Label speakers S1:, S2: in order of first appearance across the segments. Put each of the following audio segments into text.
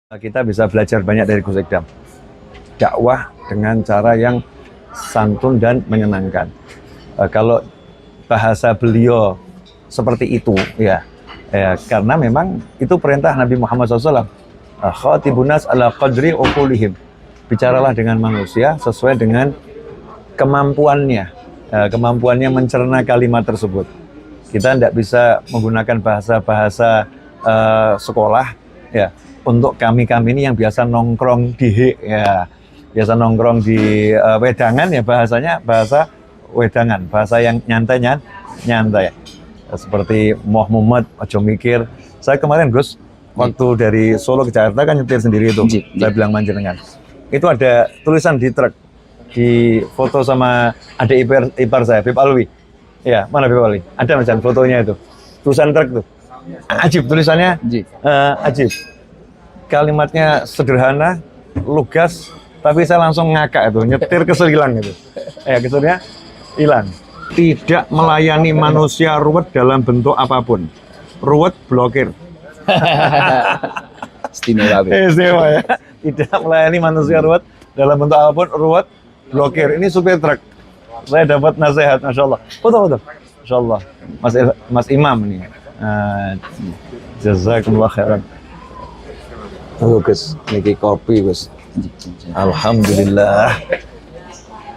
S1: Kita bisa belajar banyak dari Gus Ikdam. Dakwah dengan cara yang santun dan menyenangkan. Kalau bahasa beliau seperti itu, karena memang itu perintah Nabi Muhammad SAW. Khatibunas ala qadri uqulihim. Bicaralah dengan manusia sesuai dengan kemampuannya, kemampuannya mencerna kalimat tersebut. Kita tidak bisa menggunakan bahasa-bahasa sekolah, untuk kami ini yang biasa nongkrong di biasa nongkrong di wedangan, bahasanya bahasa wedangan, bahasa yang nyantai seperti Muhammad ojo mikir. Saya kemarin Gus waktu dari Solo ke Jakarta kan nyetir sendiri itu. Saya bilang manjenengan itu ada tulisan di truk, di foto sama adik ipar saya, Bib Alwi. Mana Bib Alwi? Ada macam fotonya itu, tulisan truk tuh. Ajib tulisannya, ajib. Kalimatnya sederhana, lugas, tapi saya langsung ngakak itu, nyetir kesel hilang itu. Keselnya hilang. Tidak melayani manusia ruwet dalam bentuk apapun. Ruwet blokir. Istimewa ya. Tidak melayani manusia ruwet dalam bentuk apapun, ruwet blokir. Ini supir truk. Saya dapat nasihat, Masya Allah. Foto. Masya Allah. Mas Imam ini. Jazakumullah khairan. Halo Gus, ini kopi Gus. Alhamdulillah.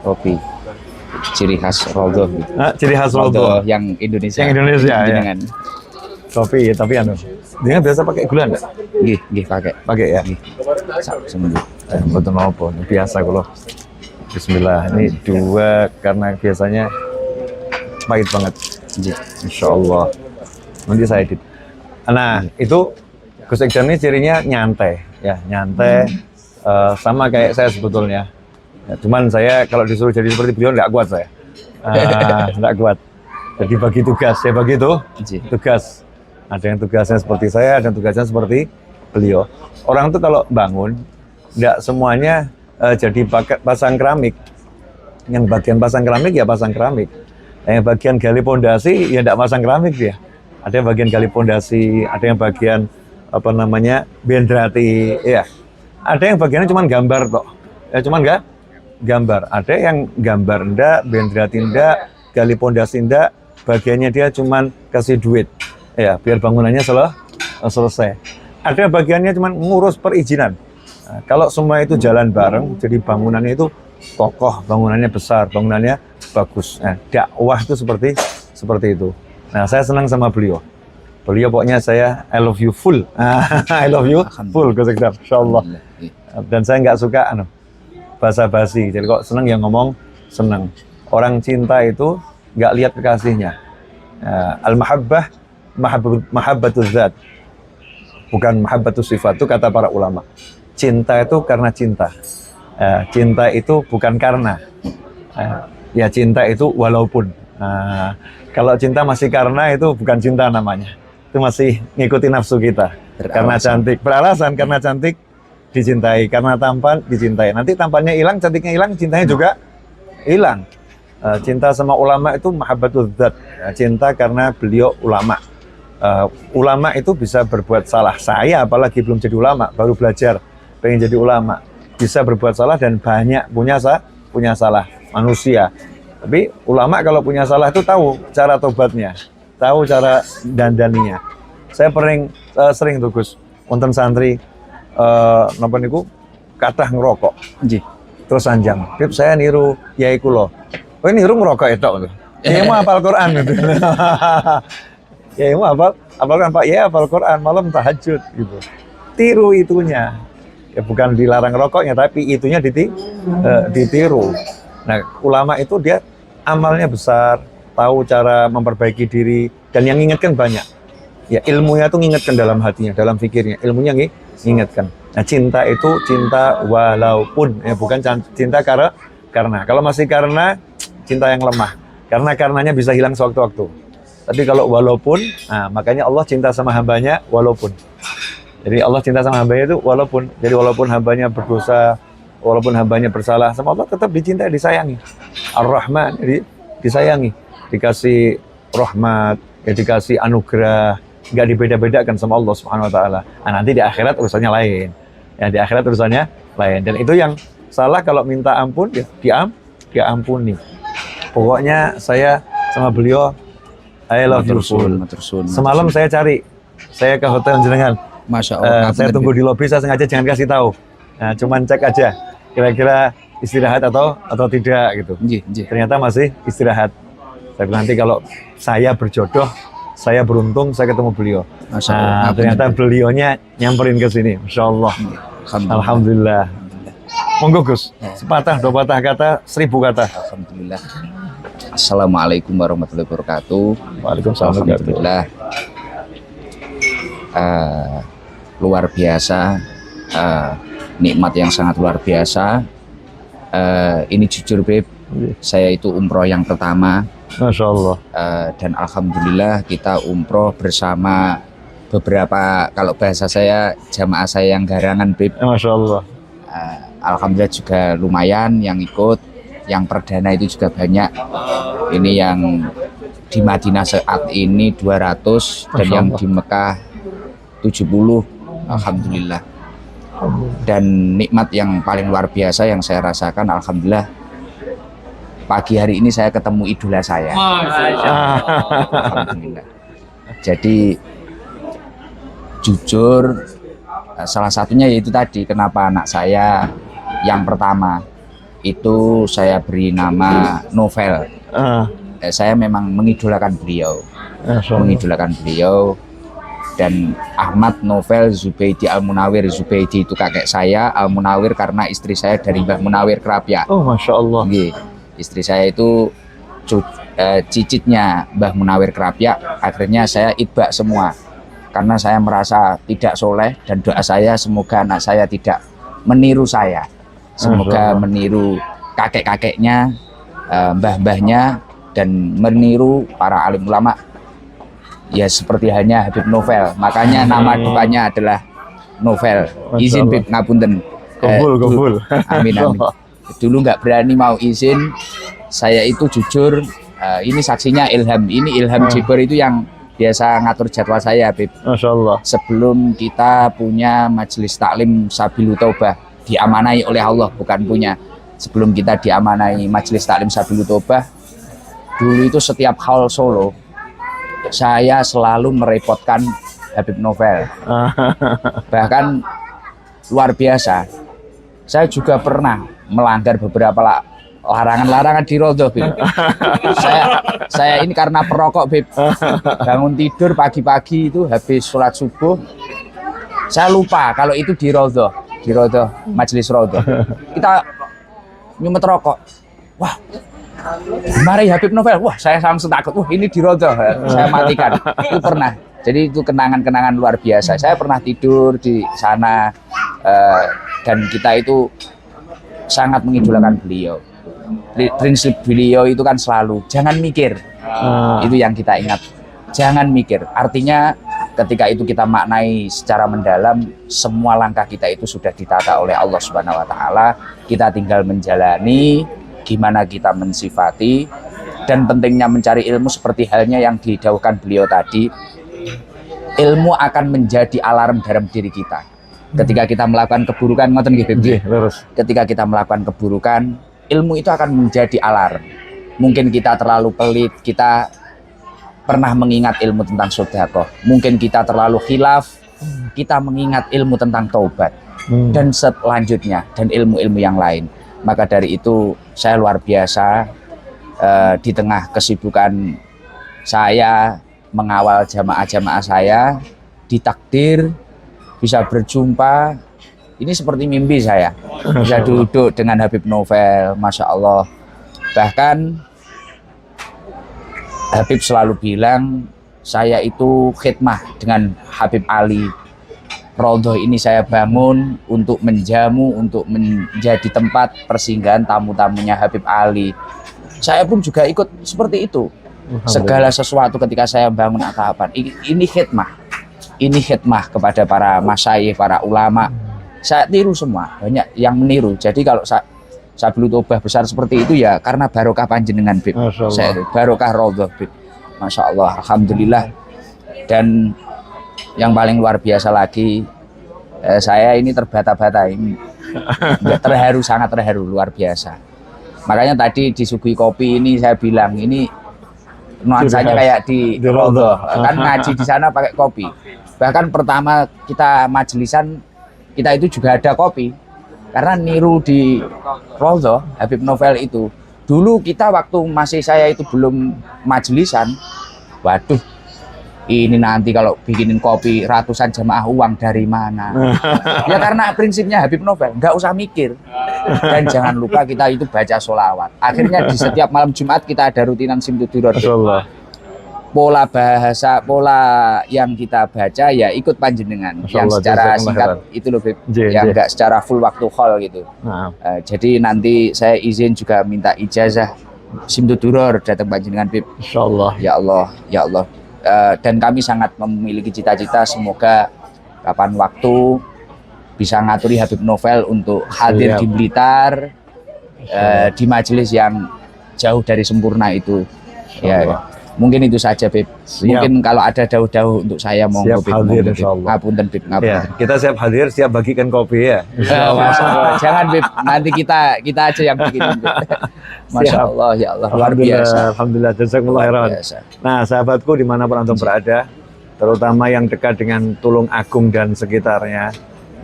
S2: Kopi ciri khas Rodo.
S1: Ciri khas Rodo
S2: yang Indonesia.
S1: Yang Indonesia ya. Kopi ya, tapi dia biasa pakai gula enggak?
S2: Nggih, pakai
S1: ya.
S2: Seminggu.
S1: Betul apa? Biasa kalau. Bismillah. Ini dua karena biasanya pahit banget. Insya Allah. Nanti saya edit. Nah, itu Gus Ikdam ini cirinya nyantai, sama kayak saya sebetulnya. Cuman saya kalau disuruh jadi seperti beliau nggak kuat saya, nggak kuat. Jadi bagi tugas, saya bagi tugas. Ada yang tugasnya seperti saya, ada yang tugasnya seperti beliau. Orang itu kalau bangun, nggak semuanya jadi pasang keramik. Yang bagian pasang keramik ya pasang keramik. Yang bagian gali pondasi ya nggak pasang keramik dia. Ada yang bagian gali pondasi, ada yang bagian benderati, ada yang bagiannya cuma gambar kok, cuman nggak gambar. Ada yang gambar ndak, benderati ndak, gali pondasi ndak, bagiannya dia cuma kasih duit, biar bangunannya selesai. Ada bagiannya cuma ngurus perizinan. Nah, kalau semua itu jalan bareng, jadi bangunannya itu kokoh, bangunannya besar, bangunannya bagus. Nah, dakwah itu seperti itu. Nah, saya senang sama beliau. Beliau pokoknya saya I love you full. I love you full Gus Ikdam, insyaallah. Dan saya nggak suka basa-basi. Jadi kok seneng yang ngomong seneng. Orang cinta itu nggak lihat kekasihnya. Al-mahabbah mahabbatuz zat. Bukan mahabbatus sifat, itu kata para ulama. Cinta itu karena cinta. Cinta itu bukan karena. Cinta itu walaupun. Kalau cinta masih karena itu bukan cinta namanya. Itu masih ngikuti nafsu kita. Karena cantik, beralasan karena cantik dicintai, karena tampan dicintai. Nanti tampannya hilang, cantiknya hilang, cintanya juga hilang. Cinta sama ulama itu mahabbatul dzat. Cinta karena beliau ulama. Ulama itu bisa berbuat salah. Saya apalagi belum jadi ulama, baru belajar, pengen jadi ulama. Bisa berbuat salah dan banyak punya salah manusia. Tapi ulama kalau punya salah itu tahu cara tobatnya, tahu cara dandaninya. Saya sering tuh Gus, wonten santri napa niku kathah ngerokok. Terus sanjang, "Bib, saya niru yai kula." "Oh, niru ngerokok etok lho." "Ya mau hafal Quran." Gitu. "Ya mau hafal Quran, Pak." "Ya hafal Quran, malam tahajud." Gitu. Tiru itunya. Ya bukan dilarang rokoknya, tapi itunya ditiru. Nah, ulama itu dia amalnya besar, tahu cara memperbaiki diri, dan yang ngingetkan banyak. Ilmunya itu ngingetkan dalam hatinya, dalam pikirnya, ilmunya ngingetkan. Nah, cinta itu cinta walaupun, bukan cinta karena. Kalau masih karena, cinta yang lemah. Karenanya bisa hilang sewaktu-waktu. Tapi kalau walaupun, makanya Allah cinta sama hambanya walaupun. Jadi Allah cinta sama hambanya itu walaupun. Jadi walaupun hambanya berdosa, walaupun hambanya bersalah, sama Allah tetap dicintai, disayangi. Ar-Rahman, jadi disayangi, dikasih rahmat, dikasih anugerah, nggak dibeda-bedakan sama Allah Subhanahu Wa Taala. Nanti di akhirat urusannya lain. Ya di akhirat urusannya lain. Dan itu yang salah kalau minta ampun ya diampuni. Pokoknya saya sama beliau I love you full. Semalam saya cari, saya ke hotel jenengan.
S2: Masya Allah.
S1: Saya tunggu di lobi, saya sengaja jangan kasih tahu. Nah, cuman cek aja kira-kira istirahat atau tidak gitu. Ternyata masih istirahat. Saya bilang nanti kalau saya berjodoh, saya beruntung, saya ketemu beliau. Nah, ternyata beliaunya nyamperin ke sini. Masya Allah. Alhamdulillah. Monggo Gus, sepatah, dua patah kata, 1000 kata.
S2: Alhamdulillah. Assalamualaikum warahmatullahi wabarakatuh.
S1: Waalaikumsalam.
S2: Alhamdulillah. Luar biasa, nikmat yang sangat luar biasa. Ini jujur Beb, saya itu umroh yang pertama.
S1: Masya Allah.
S2: Dan alhamdulillah kita umroh bersama beberapa, kalau bahasa saya jamaah saya yang garangan Beb.
S1: Masya Allah.
S2: Alhamdulillah juga lumayan yang ikut, yang perdana itu juga banyak. Ini yang di Madinah saat ini 200 dan yang di Mekah 70. Alhamdulillah. Dan nikmat yang paling luar biasa yang saya rasakan, alhamdulillah, pagi hari ini saya ketemu idola saya. Alhamdulillah. Jadi jujur, salah satunya yaitu tadi kenapa anak saya yang pertama itu saya beri nama Novel. Saya memang mengidolakan beliau, dan Ahmad Novel Zubaidi Al-Munawir. Zubaidi itu kakek saya, Al-Munawir karena istri saya dari Mbah Munawir Kerapia.
S1: Oh, Masya Allah.
S2: Istri saya itu cicitnya Mbah Munawir Kerapia. Akhirnya saya itbak semua karena saya merasa tidak soleh, dan doa saya semoga anak saya tidak meniru saya, semoga meniru kakek-kakeknya, mbah-mbahnya, dan meniru para alim ulama. Ya seperti hanya Habib Novel, makanya nama depannya adalah Novel. Izin Bib ngapunten.
S1: Gobul.
S2: Amin. Dulu nggak berani mau izin, saya itu jujur, ini saksinya Ilham. Ini Ilham Jiber itu yang biasa ngatur jadwal saya, Bib.
S1: Masya Allah. Sebelum
S2: kita punya majelis taklim Sabilu Taubah, diamanai oleh Allah, bukan punya. Sebelum kita diamanai majelis taklim Sabilu Taubah, dulu itu setiap haul Solo, saya selalu merepotkan Habib Novel. Bahkan luar biasa, saya juga pernah melanggar beberapa larangan-larangan di Rodoh, Bib. Saya ini karena perokok, Bib. Bangun tidur pagi-pagi itu habis sholat subuh, saya lupa kalau itu di Rodoh majelis Rodoh. Kita nyumet rokok. Wah, mari Habib Novel. Wah, saya langsung takut. Wah, ini di Rodoh. Saya matikan. Itu pernah. Jadi itu kenangan-kenangan luar biasa. Saya pernah tidur di sana, dan kita itu sangat mengidolakan beliau. Prinsip beliau itu kan selalu jangan mikir. Itu yang kita ingat. Jangan mikir. Artinya ketika itu kita maknai secara mendalam, semua langkah kita itu sudah ditata oleh Allah Subhanahu wa taala. Kita tinggal menjalani, gimana kita mensifati, dan pentingnya mencari ilmu seperti halnya yang didahulukan beliau tadi. Ilmu akan menjadi alarm dalam diri kita. Ketika kita melakukan keburukan, ngoten nggih, ketika kita melakukan keburukan, ilmu itu akan menjadi alarm. Mungkin kita terlalu pelit, kita pernah mengingat ilmu tentang sedekah. Mungkin kita terlalu khilaf, kita mengingat ilmu tentang taubat, dan selanjutnya, dan ilmu-ilmu yang lain. Maka dari itu saya luar biasa, di tengah kesibukan saya mengawal jamaah-jamaah saya, ditakdir bisa berjumpa. Ini seperti mimpi saya, bisa duduk dengan Habib Novel. Masya Allah. Bahkan Habib selalu bilang, saya itu khidmah dengan Habib Ali. Rodoh ini saya bangun untuk menjamu, untuk menjadi tempat persinggahan tamu-tamunya Habib Ali. Saya pun juga ikut seperti itu. Segala sesuatu ketika saya bangun apa-apa, ini khidmah. Ini khidmah kepada para masyayikh, para ulama. Saya tiru semua, banyak yang meniru. Jadi kalau Sabilu Taubah besar seperti itu ya karena barokah panjenengan, Bib. Saya barokah Rodoh, Bib. Masya Allah, alhamdulillah. Dan yang paling luar biasa lagi, Saya ini terbata-bata ini. Terharu, sangat terharu, luar biasa. Makanya tadi disuguhi kopi ini saya bilang ini nuansanya kayak di Raudhah. Kan ngaji di sana pakai kopi. Bahkan pertama kita majelisan kita itu juga ada kopi. Karena niru di Raudhah Habib Novel itu. Dulu kita waktu masih saya itu belum majelisan, waduh, ini nanti kalau bikinin kopi ratusan jamaah uang dari mana? Ya karena prinsipnya Habib Novel, nggak usah mikir. Dan jangan lupa kita itu baca sholawat. Akhirnya di setiap malam Jumat kita ada rutinan Simtudurar. Pola bahasa, pola yang kita baca ya ikut panjenengan. Yang secara singkat itu loh, Beb. Yang nggak secara full waktu hall gitu. Jadi nanti saya izin juga minta ijazah Simtudurar datang panjenengan, Beb.
S1: Insyaallah.
S2: Ya Allah, ya Allah. Dan kami sangat memiliki cita-cita semoga kapan waktu bisa ngaturi Habib Novel untuk hadir di Blitar di majelis yang jauh dari sempurna itu. Ya. Mungkin itu saja, Beb. Mungkin kalau ada dauh-dauh untuk saya monggo, Beb.
S1: Hadir, insyaallah.
S2: Ngapunten, Beb. Ngapunten.
S1: Ya, kita siap hadir, siap bagikan kopi ya.
S2: Jangan, Beb. Nanti kita aja yang bikin, Beb. Masya Allah, ya Allah, luar biasa.
S1: Alhamdulillah, jazakumullah khairan. Nah, sahabatku dimanapun antum berada, terutama yang dekat dengan Tulung Agung dan sekitarnya,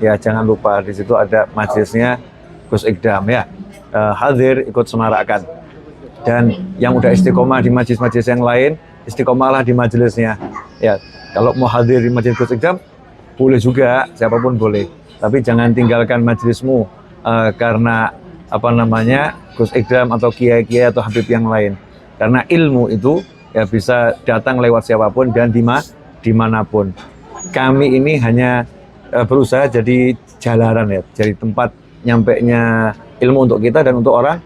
S1: ya jangan lupa di situ ada majelisnya Gus Ikdam ya. Hadir, ikut semarakkan. Dan yang udah istiqomah di majelis-majelis yang lain, istiqomahlah di majelisnya. Ya, kalau mau hadir di majelis Gus Ikdam, boleh juga, siapapun boleh. Tapi jangan tinggalkan majelismu karena apa namanya Gus Ikdam atau kiai-kiai atau habib yang lain. Karena ilmu itu ya bisa datang lewat siapapun dan dimanapun. Kami ini hanya berusaha jadi jalanan ya, jadi tempat nyampainya ilmu untuk kita dan untuk orang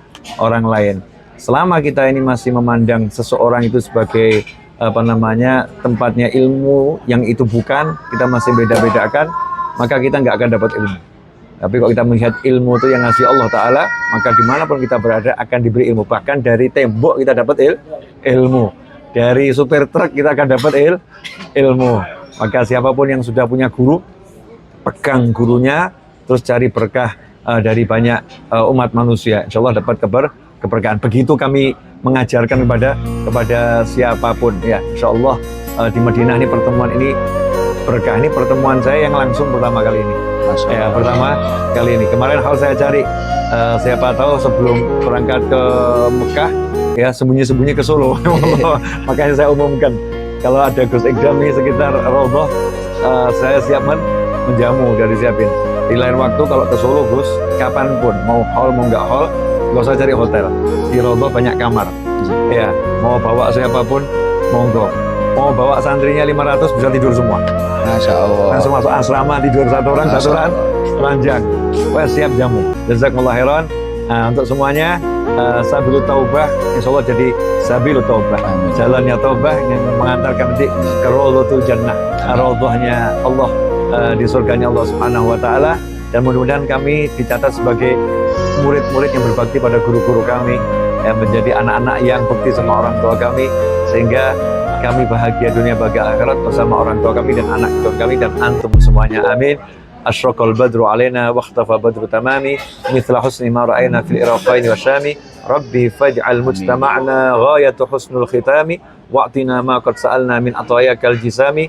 S1: lain. Selama kita ini masih memandang seseorang itu sebagai apa namanya tempatnya ilmu yang itu bukan, kita masih beda-bedakan, maka kita nggak akan dapat ilmu. Tapi kalau kita melihat ilmu itu yang ngasih Allah Ta'ala, maka dimanapun kita berada akan diberi ilmu. Bahkan dari tembok kita dapat ilmu. Dari supir truk kita akan dapat ilmu. Maka siapapun yang sudah punya guru, pegang gurunya, terus cari berkah dari banyak umat manusia. Insya Allah dapat keberkahan. Begitu kami mengajarkan kepada siapapun ya. Insya Allah di Madinah ini pertemuan ini berkah. Ini pertemuan saya yang langsung pertama kali ini. Ya, pertama kali ini. Kemarin hal saya cari siapa tahu sebelum berangkat ke Mekah ya sembunyi-sembunyi ke Solo. Makanya saya umumkan kalau ada Gus Ikdam di sekitar Raudhah, saya siap menjamu, dari siapin. Di lain waktu kalau ke Solo Gus, kapanpun mau hall mau nggak hall, nggak usah cari hotel. Di Raudhah banyak kamar. Ya, mau bawa siapapun, monggo. Mau bawa santrinya 500 bisa tidur semua.
S2: Masya Allah.
S1: Langsung masuk asrama tidur satu orang ranjang. Wah, siap jamu. Jazakumullah khairan. Nah, untuk semuanya Sabilut Taubah, insya Allah jadi Sabilut Taubah. Jalannya Taubah yang mengantarkan nanti ke Raudhatul Jannah. Raudhahnya Allah di surganya Allah Subhanahu wa taala, dan mudah-mudahan kami dicatat sebagai murid-murid yang berbakti pada guru-guru kami, yang menjadi anak-anak yang bekti sama orang tua kami, sehingga kami bahagia dunia bahagia akhirat bersama orang tua kami dan anak cucu kami dan antum semuanya. Amin. Asyraqal badru alaina wa ikhtafa badru tamami mithla husni ma ra'ayna fil iraqaini wa syami rabbi faj'al mujtama'na ghayatu husnul khitami wa'tina ma qad sa'alna min atayakal jisami